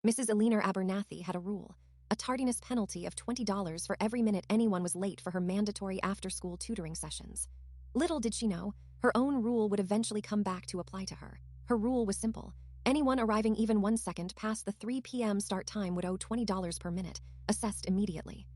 Mrs. Eleanor Abernathy had a rule, a tardiness penalty of $20 for every minute anyone was late for her mandatory after-school tutoring sessions. Little did she know, her own rule would eventually come back to apply to her. Her rule was simple. Anyone arriving even 1 second past the 3 p.m. start time would owe $20 per minute, assessed immediately.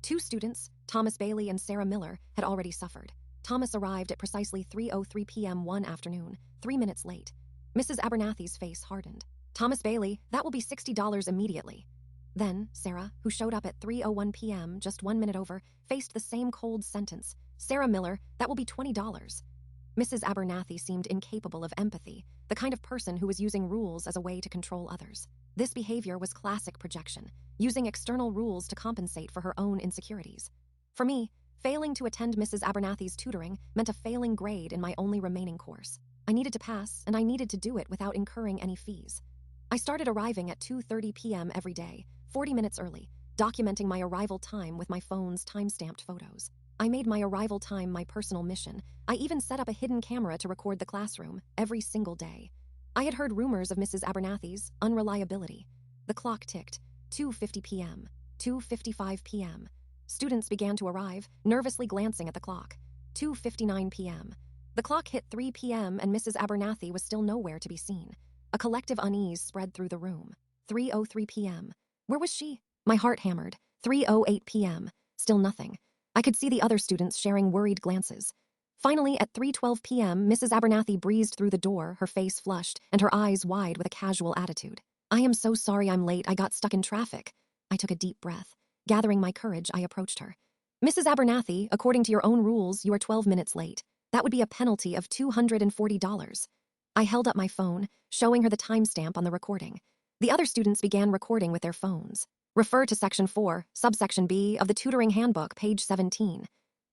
Two students, Thomas Bailey and Sarah Miller, had already suffered. Thomas arrived at precisely 3:03 p.m. one afternoon, 3 minutes late. Mrs. Abernathy's face hardened. Thomas Bailey, that will be $60 immediately. Then, Sarah, who showed up at 3:01 p.m., just 1 minute over, faced the same cold sentence. Sarah Miller, that will be $20. Mrs. Abernathy seemed incapable of empathy, the kind of person who was using rules as a way to control others. This behavior was classic projection, using external rules to compensate for her own insecurities. For me, failing to attend Mrs. Abernathy's tutoring meant a failing grade in my only remaining course. I needed to pass, and I needed to do it without incurring any fees. I started arriving at 2:30 p.m. every day, 40 minutes early, documenting my arrival time with my phone's time-stamped photos. I made my arrival time my personal mission. I even set up a hidden camera to record the classroom every single day. I had heard rumors of Mrs. Abernathy's unreliability. The clock ticked. 2:50 p.m., 2:55 p.m. Students began to arrive, nervously glancing at the clock. 2:59 p.m. The clock hit 3 p.m. and Mrs. Abernathy was still nowhere to be seen. A collective unease spread through the room. 3:03 p.m. Where was she? My heart hammered. 3:08 p.m. Still nothing. I could see the other students sharing worried glances. Finally, at 3:12 p.m., Mrs. Abernathy breezed through the door, her face flushed, and her eyes wide with a casual attitude. I am so sorry I'm late. I got stuck in traffic. I took a deep breath. Gathering my courage, I approached her. Mrs. Abernathy, according to your own rules, you are 12 minutes late. That would be a penalty of $240. I held up my phone, showing her the timestamp on the recording. The other students began recording with their phones. Refer to Section 4, Subsection B of the Tutoring Handbook, page 17.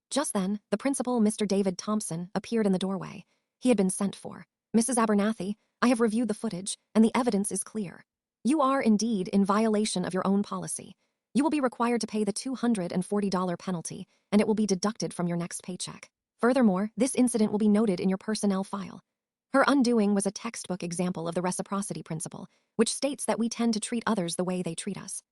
Just then, the principal, Mr. David Thompson, appeared in the doorway. He had been sent for. Mrs. Abernathy, I have reviewed the footage, and the evidence is clear. You are, indeed, in violation of your own policy. You will be required to pay the $240 penalty, and it will be deducted from your next paycheck. Furthermore, this incident will be noted in your personnel file. Her undoing was a textbook example of the reciprocity principle, which states that we tend to treat others the way they treat us.